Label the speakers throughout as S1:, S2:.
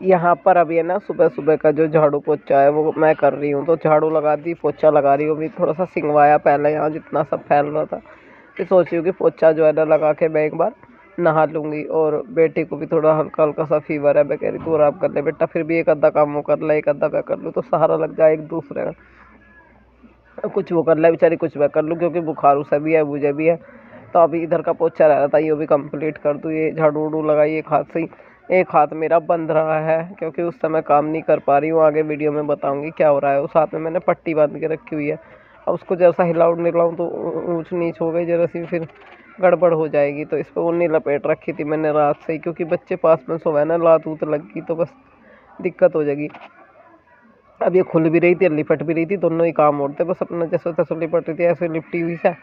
S1: यहाँ पर अभी है ना सुबह सुबह का जो झाड़ू पोछा है वो मैं कर रही हूँ। तो झाड़ू लगा दी, पोछा लगा रही हूँ। अभी थोड़ा सा सिंगवाया, पहले यहाँ जितना सब फैल रहा था। फिर सोच रही हूँ कि पोछा जो है ना लगा के मैं एक बार नहा लूँगी। और बेटी को भी थोड़ा हल्का हल्का सा फीवर है। मैं कह रही तू आराम कर ले बेटा, फिर भी एक आधा काम वो कर ले, एक आधा मैं कर लूँ, तो सहारा लग जाए एक दूसरे का। कुछ वो कर ले बेचारी, कुछ मैं कर लूँ, क्योंकि बुखार उसे भी है मुझे भी है। तो अभी इधर का पोछा रह रहा था, ये भी कंप्लीट कर दूँ। ये झाड़ू उड़ू लगाई एक हाथ से ही, एक हाथ मेरा बंद रहा है क्योंकि उस समय काम नहीं कर पा रही हूँ। आगे वीडियो में बताऊंगी क्या हो रहा है। उस हाथ में मैंने पट्टी बांध के रखी हुई है। अब उसको जैसा हिलाऊं निलाऊं तो ऊंच नीच हो गई जरा सी, फिर गड़बड़ हो जाएगी। तो इस पर उन्नी लपेट रखी थी मैंने रात से ही, क्योंकि बच्चे पास में सोए ना, लात ऊत लग गई तो बस दिक्कत हो जाएगी। अब ये खुल भी रही थी, लिपट भी रही थी, दोनों ही काम होते। बस अपना जैसे तैसे लिपट रही थी, ऐसे लिपटी हुई से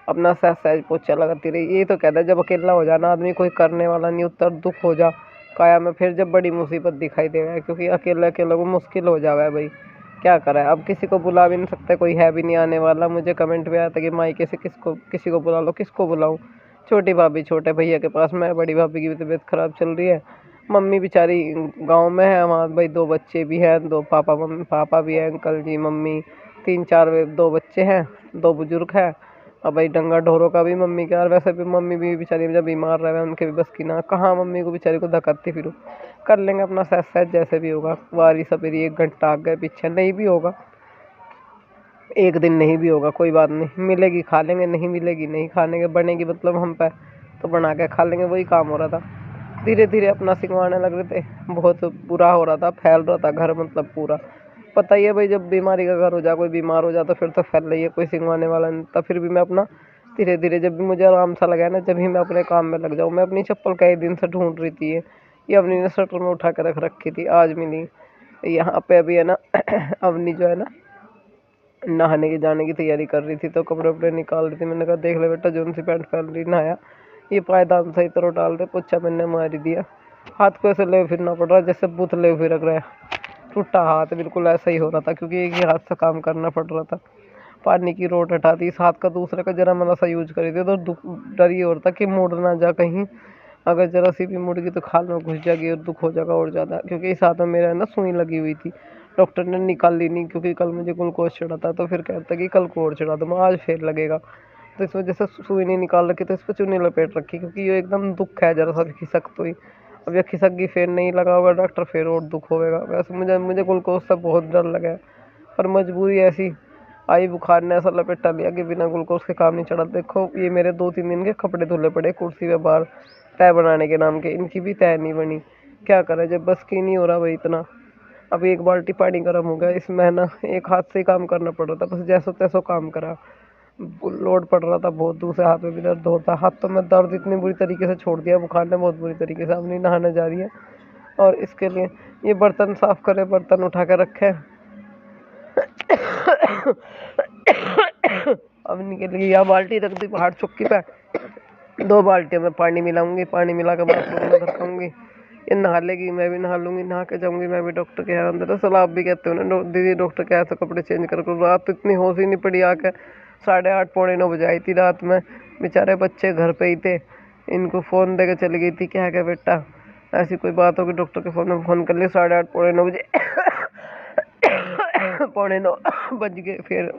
S1: अपना सहज सहज पोछा लगाती रही। ये तो कहता है जब अकेला हो जाना आदमी, कोई करने वाला नहीं, उत्तर दुख हो जा काया में, फिर जब बड़ी मुसीबत दिखाई दे रहा है। क्योंकि अकेले अकेले को मुश्किल हो जावा है भाई, क्या करा है। अब किसी को बुला भी नहीं सकते, कोई है भी नहीं आने वाला। मुझे कमेंट में आया था कि मायके से किसी को बुला लो, किसको बुलाऊं। छोटी भाभी छोटे भैया के पास में, बड़ी भाभी की भी तबीयत खराब चल रही है। मम्मी बेचारी गांव में है, वहाँ भाई दो बच्चे भी हैं, दो पापा भी हैं, अंकल जी मम्मी, तीन चार दो बच्चे हैं, दो बुजुर्ग हैं। अब भाई डंगा ढोरों का भी मम्मी का। और वैसे भी मम्मी भी बेचारी जब बीमार रहे उनके भी बस की ना, कहाँ मम्मी को बेचारी को धक्कती फिर कर लेंगे अपना सहज सहज जैसे भी होगा। वारी सपेरी 1 घंटा आगे पीछे नहीं भी होगा, एक दिन नहीं भी होगा, कोई बात नहीं, मिलेगी खा लेंगे, नहीं मिलेगी नहीं खा लेंगे। बनेगी मतलब हम पे तो बना के खा लेंगे, वही काम हो रहा था। धीरे धीरे अपना सिंगवाने लग रहे थे, बहुत बुरा हो रहा था, फैल रहा था घर मतलब पूरा। पता ही है भाई, जब बीमारी का घर हो जाए, कोई बीमार हो जाए तो फिर तो फैल रही है, कोई सिंगवाने वाला नहीं था। फिर भी मैं अपना धीरे धीरे, जब भी मुझे आराम सा लगा ना, जब ही मैं अपने काम में लग जाऊँ। मैं अपनी चप्पल कई दिन से ढूंढ रही थी, ये अवनी ने शटर में उठा के रख रखी थी, आज मिली। यहाँ पे अभी है ना अवनी जो है ना नहाने की जाने की तैयारी कर रही थी, तो कपड़े वपड़े निकाल रही थी। मैंने कहा देख ले बेटा, जोन सी पैंट पहन रही, नहाया, ये पायदान सही तरह डाल दे। पोछा मैंने मार ही दिया। हाथ को ऐसे ले फिरना पड़ रहा जैसे बूथ ले फिर रहा है, टूटा हाथ बिल्कुल ऐसा ही हो रहा था, क्योंकि एक ही हाथ से काम करना पड़ रहा था। पानी की रोट हटा दी, इस हाथ का दूसरे का जरा मला सा यूज करी थी, तो डर ही और था कि मुड़ ना जा कहीं, अगर जरा सी भी मुड़ गई तो खाल में घुस जाएगी और दुख हो जाएगा और ज़्यादा। क्योंकि इस हाथ में मेरा है ना सुई लगी हुई थी, डॉक्टर ने निकाल ली नहीं, क्योंकि कल मुझे ग्लूकोज चढ़ा था, तो फिर कहता कि कल को और चढ़ा दूँ, आज फिर लगेगा। तो इस वजह से सुई नहीं निकाल रखी, तो इस पर चुन्नी लपेट रखी, क्योंकि ये एकदम दुख है जरा सा भी खिसक तो ही। अब ये खिसक गई फिर नहीं लगा होगा डॉक्टर, फिर और दुख होगा। वैसे मुझे मुझे ग्लूकोज से बहुत डर लगा है, पर मजबूरी ऐसी आई, बुखार ने ऐसा लपेटा लिया कि बिना ग्लूकोज के काम नहीं चढ़ा। देखो ये मेरे 2-3 दिन के कपड़े धुले पड़े कुर्सी पे बाहर, तय बनाने के नाम के, इनकी भी तय नहीं बनी। क्या करें, जब बस की नहीं हो रहा भाई इतना। अब एक बाल्टी पानी गर्म हो गया, इसमें ना एक हाथ से ही काम करना पड़ रहा था, बस जैसो तैसो काम करा। लोड पड़ रहा था बहुत, दूसरे हाथ में भी दर्द होता। हाथ तो मैं दर्द इतनी बुरी तरीके से छोड़ दिया बुखार ने, बहुत बुरी तरीके से। अब नहीं नहाने जा रही है, और इसके लिए ये बर्तन साफ करे, बर्तन उठा के रखे अब के लिए यह बाल्टी रख दी पहाड़ चौकी पे, 2 बाल्टियों में पानी मिलाऊंगी, पानी मिला के बाथरूम में रखूंगी। ये नहा लेगी, मैं भी नहा लूंगी, नहा के जाऊंगी मैं भी डॉक्टर के यहाँ। दरअसल आप भी कहते हो ना दीदी डॉक्टर के यहाँ से कपड़े चेंज कर करो। रात तो इतनी होश ही नहीं पड़ी, आके 8:30 पौने 9 बजे आई थी रात में। बेचारे बच्चे घर पे ही थे, इनको फ़ोन दे के चली गई थी, क्या क्या बेटा ऐसी कोई बात होगी, डॉक्टर के फ़ोन में फ़ोन कर लिया 8:30 पौने 9 बजे पौने 9 बज गए। फिर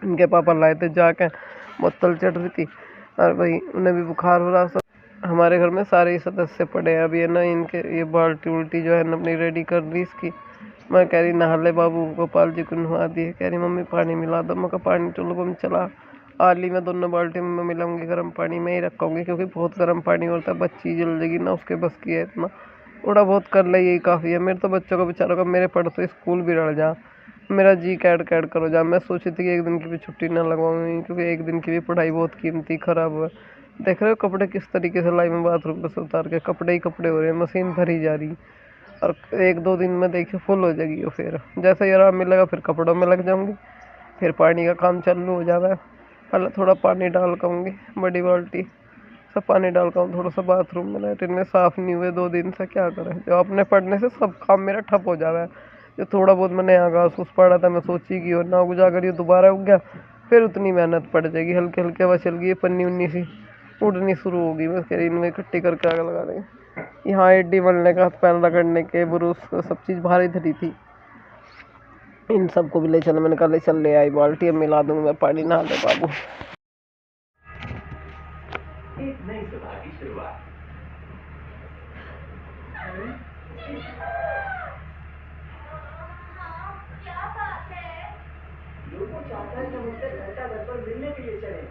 S1: इनके पापा लाए थे जाके, बोतल चढ़ रही थी, और भाई उन्हें भी बुखार हो रहा। सब हमारे घर में सारे ही सदस्य पड़े हैं। अभी है ना इनके ये बाल्टी उल्टी जो है ना अपनी रेडी कर दी इसकी। मैं कह रही नहा ले बाबू, गोपाल जी को नहा दिए। कह रही मम्मी पानी मिला दो। मैं कहा पानी चलो कम चला, आली में दोनों बाल्टी में मैं मिलाऊंगी, गर्म पानी में ही रखूँगी, क्योंकि बहुत गर्म पानी होता है, बच्ची जल जाएगी ना, उसके बस की है इतना। थोड़ा बहुत कर ले यही काफ़ी है। मेरे तो बच्चों को बेचारों का, मेरे पढ़ तो स्कूल भी रह जा, मेरा जी कैड कैड करो जा। मैं सोची थी कि एक दिन की भी छुट्टी ना लगवाऊंगी, क्योंकि एक दिन की भी पढ़ाई बहुत कीमती खराब हुआ। देख रहे हो कपड़े किस तरीके से लाई में बाथरूम पे से उतार के, कपड़े ही कपड़े हो रहे हैं, मशीन भरी जा रही। और 1-2 दिन में देखिए फुल हो जाएगी वो। फिर जैसे ही आराम मिलेगा फिर कपड़ों में लग जाऊंगी, फिर पानी का काम चालू हो जाता है। पहले थोड़ा पानी डाल कहूँगी बड़ी बाल्टी, सब पानी डाल का हूँ। थोड़ा सा बाथरूम में लैट्रिन में साफ़ नहीं हुए 2 दिन से, क्या करें। जो अपने पढ़ने से सब काम मेरा ठप हो जावा है। जो थोड़ा बहुत मैंने यहाँ घास फूस पड़ा था, मैं सोची कि ना उगा कर ये दोबारा उग गया, फिर उतनी मेहनत पड़ जाएगी। हल्के हल्के हवा चल गई, पन्नी उन्नी सी उड़नी शुरू होगी, बस कह इनमें इकट्ठी करके आग लगा देंगे। यहाँ एड्डी मलने का, हाथ पैर रगड़ने के, ब्रूस सब चीज़ भारी धरी थी। इन सबको भी ले चल, मैंने कहा ले चल, ले आई बाल्टी, अब मिला दूंगी मैं पानी, नहा ले बाबू। एक नई सुबह की शुरुआत। क्या बात है? लोगों चाहता है कि मुझसे घंटा घर पर मिलने के लिए चले।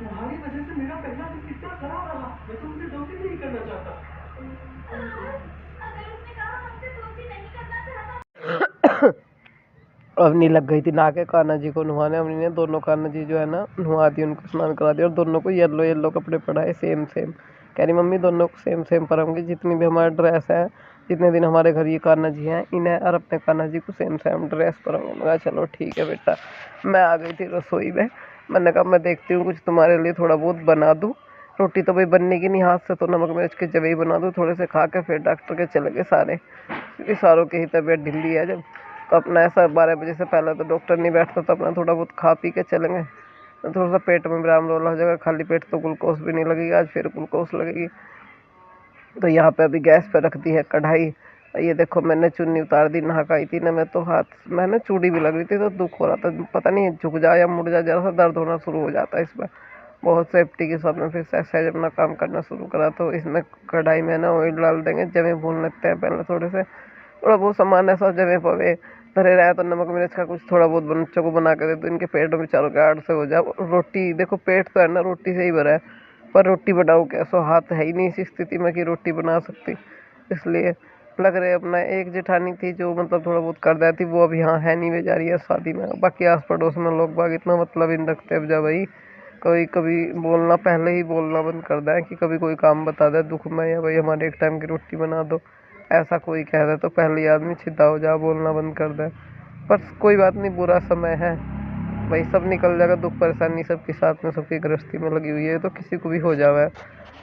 S1: तुम्हारी वजह से मेरा पहला दिन कितना खराब रहा। मैं तुमसे दोस्ती नहीं करना चाहता। अगर उसने कहा हमसे दोस्ती नहीं करना चाहता। अवनी लग गई थी नहा के कान्हा जी को नुहाने। अवनी ने दोनों कान्हा जी जो है ना नुहा दी, उनको स्नान करा दिया, और दोनों को येलो येलो कपड़े पहनाए, सेम सेम। कह रही मम्मी दोनों को सेम सेम पहनाऊंगी, जितनी भी हमारा ड्रेस है, जितने दिन हमारे घर ये कान्हा जी हैं, इन्हें और अपने कान्हा जी को सेम सेम ड्रेस पहनाऊंगा। मैं कहा चलो ठीक है बेटा। मैं आ गई थी रसोई में, मैंने कहा मैं देखती हूँ कुछ तुम्हारे लिए थोड़ा बहुत बना दूँ। रोटी तो भाई बनने की नहीं, हाथ से तो नमक मिर्च के जब ही बना दूँ, थोड़े से खा के फिर डॉक्टर के चले गए सारे, क्योंकि सारों की ही तबीयत ढिल्ली है जब। तो अपना ऐसा 12 बजे से पहले तो डॉक्टर नहीं बैठता, तो अपना थोड़ा बहुत खा पी के चलेंगे, तो थोड़ा सा पेट में विराम रोला हो जाएगा। खाली पेट तो ग्लूकोज भी नहीं लगेगी, आज फिर ग्लूकोज लगेगी। तो यहाँ पे अभी गैस पे रख दी है कढ़ाई। ये देखो मैंने चुन्नी उतार दी, नहा आई थी ना मैं, तो हाथ मैंने चूड़ी भी लग रही थी, तो दुख हो रहा था, पता नहीं झुक जाए या मुड़ जाए, जरा सा दर्द होना शुरू हो जाता है इसमें। बहुत सेफ्टी के साथ में फिर सहज अपना काम करना शुरू करा। तो इसमें कढ़ाई में ना ऑयल डाल देंगे, जमे भून लेते हैं पहले थोड़े से, थोड़ा बहुत सामान ऐसा जमे पवे धरे रहे, तो नमक मिर्च का कुछ थोड़ा बहुत बच्चों को बना के दे, तो इनके पेट में बेचारों के आड़ से हो जाए। रोटी देखो, पेट तो है ना रोटी से ही भरा है, पर रोटी बनाऊँ कैसो, हाथ है ही नहीं इस स्थिति में कि रोटी बना सकती। इसलिए लग रहे अपना एक जेठानी थी जो मतलब थोड़ा बहुत कर देती, वो अब यहाँ है नहीं, वे जा रही है शादी में। बाकी आस पड़ोस में लोग बाग इतना मतलब इन रखते, अब जा भाई कोई कभी बोलना, पहले ही बोलना बंद कर दें कि कभी कोई काम बता दे दुख में, या भाई हमारे एक टाइम की रोटी बना दो, ऐसा कोई कह दे तो पहले ही आदमी छिदा हो जा, बोलना बंद कर दे। पर कोई बात नहीं, बुरा समय है भाई, सब निकल जाएगा। दुख परेशानी सबके साथ में, सबकी गृहस्थी में लगी हुई है, तो किसी को भी हो जावे,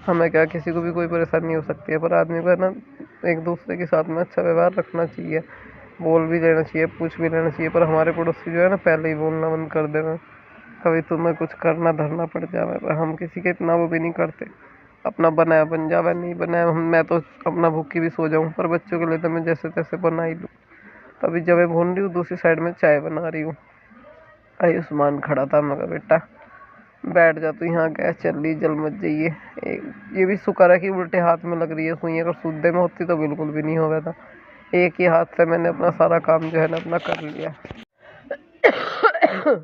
S1: हमें क्या, किसी को भी कोई परेशानी हो सकती है। पर आदमी को है ना एक दूसरे के साथ में अच्छा व्यवहार रखना चाहिए, बोल भी लेना चाहिए, पूछ भी लेना चाहिए। पर हमारे पड़ोसी जो है ना पहले ही बोलना बंद कर देना, कभी तुम्हें कुछ करना धरना पड़ जावे, पर हम किसी के इतना वो भी नहीं करते। अपना बनाया बन जावे, नहीं बनाया मैं तो अपना भूखी भी सो जाऊँ, पर बच्चों के लिए तो मैं जैसे तैसे बना ही लूँ। तभी जब मैं भून रही हूँ, दूसरी साइड में चाय बना रही हूँ। आयुष्मान खड़ा था, मगर बेटा बैठ जा, तू यहाँ गैस चल रही, जल मत जाइए। ये भी शुक्र है कि उल्टे हाथ में लग रही है सुई, अगर सूधे में होती तो बिल्कुल भी नहीं होगा था। एक ही हाथ से मैंने अपना सारा काम जो है ना अपना कर लिया।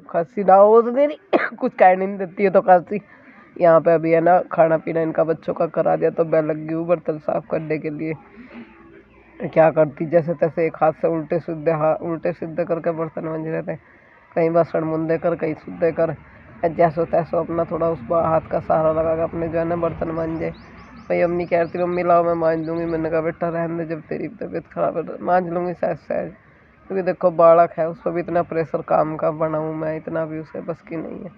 S1: खांसी ना हो तो तेरी कुछ कह नहीं देती है तो खांसी। यहाँ पे अभी है ना खाना पीना इनका बच्चों का करा दिया, तो मैं लग गई हूँ बर्तन साफ करने के लिए। क्या करती, जैसे तैसे एक हाथ से उल्टे सीधे करके बर्तन मंज रहे थे, कहीं बसड़ मुंदे कर, कहीं सुधे कर, जैसो तैसो अपना थोड़ा उस हाथ का सहारा लगा के अपने जो है ना बर्तन मांजे। भाई अम्मी कह रही थी मम्मी लाओ मैं मांज दूंगी, मैंने कहा बेटा रहने दे, जब तेरी तबीयत खराब है मांज लूँगी सहज सहज, क्योंकि देखो बालक है, उस पर भी इतना प्रेशर काम का बना हूँ मैं, इतना भी उसे बस की नहीं है।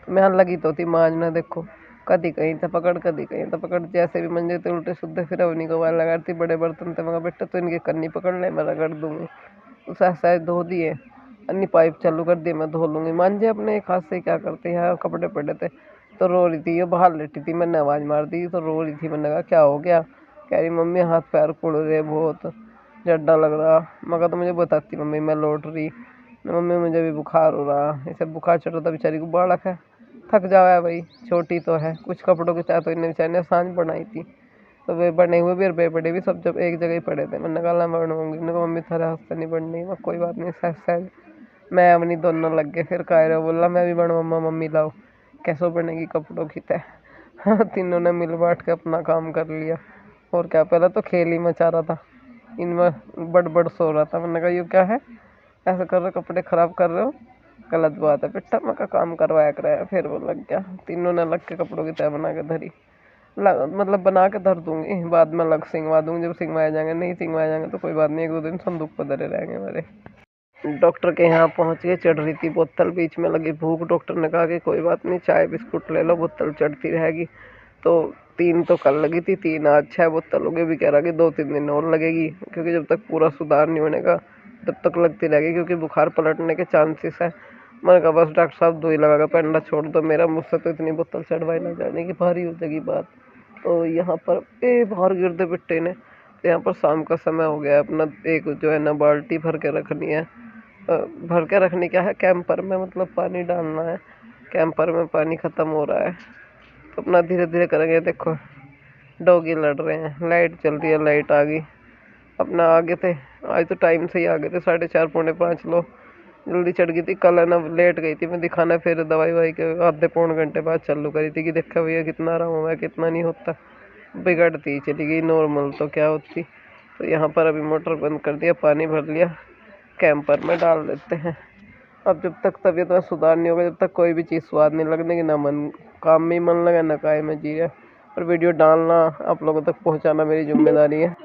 S1: तो मैं लगी तो थी मांजना, देखो कदी कहीं तो पकड़, कदी कहीं तो पकड़, जैसे भी मंजे थे उल्टे सीधे, फिर अवनी को वाल लगाती, बड़े बर्तन थे, मगर बेटा तो इनकी कन्नी पकड़ ले, मैं रगड़ दूंगी। तो सहज सहज धो दिए, अन्नी पाइप चालू कर दी, मैं धो लूँगी। मांझे अपने एक हाथ से, क्या करते हैं, कपड़े पड़े थे तो रो रही थी, ये बाहर लेटी थी, मैंने आवाज़ मार दी तो रो रही थी। मैंने कहा क्या हो गया, कह रही मम्मी हाथ पैर कुड़ रहे बहुत, जड्डा लग रहा। मगर तो मुझे बताती मम्मी मैं लौट रही, मम्मी मुझे भी बुखार हो रहा, इसे बुखार चढ़ रहा था, बेचारी को बालक है, थक जावा है भाई, छोटी तो है। कुछ कपड़ों के चाहे तो इन्हें बेचारे ने सांझ बनाई थी, तो वे बने हुए भी और बेपड़े भी सब जब एक जगह ही पड़े थे। मैंने कहा मैं बनवाऊंगी, मैंने कहा मम्मी थारे हाथ से नहीं बननी, मैं कोई बात नहीं सहज सहज। मैं अपनी दोनों लग गए, फिर कह रहे बोला मैं भी बनवा, मम्मी लाओ कैसे बनेगी कपड़ों की तय। हाँ, तीनों ने मिल बांट के अपना काम कर लिया। और क्या, पहले तो खेल ही मचा रहा था, इनमें बड़ सो रहा था। मैंने कहा ये क्या है, ऐसा कर रहे हो, कपड़े खराब कर रहे हो, गलत बात है बेटा, मैं का काम करवाया कराया। फिर वो लग गया, तीनों ने लग के कपड़ों की तय बना के धरी। मतलब बना के धर दूंगी, बाद में लग सिंगवा दूंगी, जब सिंगवाए जाएंगे, नहीं सिंगवाए जाएंगे तो कोई बात नहीं, एक दो दिन संदूक पर धरे रहेंगे मेरे। डॉक्टर के यहाँ पहुँच के चढ़ रही थी बोतल, बीच में लगी भूख। डॉक्टर ने कहा कि कोई बात नहीं, चाय बिस्कुट ले लो, बोतल चढ़ती रहेगी। तो 3 तो कल लगी थी, 3 आज 6 बोतल हो गई। भी कह रहा कि 2-3 दिन और लगेगी, क्योंकि जब तक पूरा सुधार नहीं होने का तब तक लगती रहेगी, क्योंकि बुखार पलटने के चांसेस है। मैंने कहा बस डॉक्टर साहब दवाई लगा कर पेंडा छोड़ दो मेरा, मुझसे तो इतनी बोतल चढ़वाई ना जाने की, भारी हो जाएगी बात। तो यहाँ पर बाहर गिर दे बिट्टे ने। तो यहाँ पर शाम का समय हो गया है, अपना एक जो है ना बाल्टी भर के रखनी है। भर के रखनी क्या है, कैंपर में मतलब पानी डालना है। कैंपर में पानी ख़त्म हो रहा है, तो अपना धीरे धीरे करेंगे। देखो डॉगी लड़ रहे हैं, लाइट चल रही है, लाइट आ गई। अपना आगे थे, आज तो टाइम से ही आ गए थे, 4:30 पौने 5 लो। जल्दी चढ़ गई थी कल, है ना लेट गई थी मैं दिखाना, फिर दवाई वाई के आधे पौन घंटे बाद चालू करी थी कि देखा भैया कितना आराम हुआ है, कितना नहीं होता। बिगड़ती चली गई, नॉर्मल तो क्या होती। तो यहाँ पर अभी मोटर बंद कर दिया, पानी भर लिया, कैंपर में डाल देते हैं। अब जब तक तबीयत में सुधार नहीं होगा, जब तक कोई भी चीज़ स्वाद नहीं लगने की, ना मन काम में ही मन लगे, ना काय में जी है। और वीडियो डालना, आप लोगों तक पहुंचाना मेरी जिम्मेदारी है।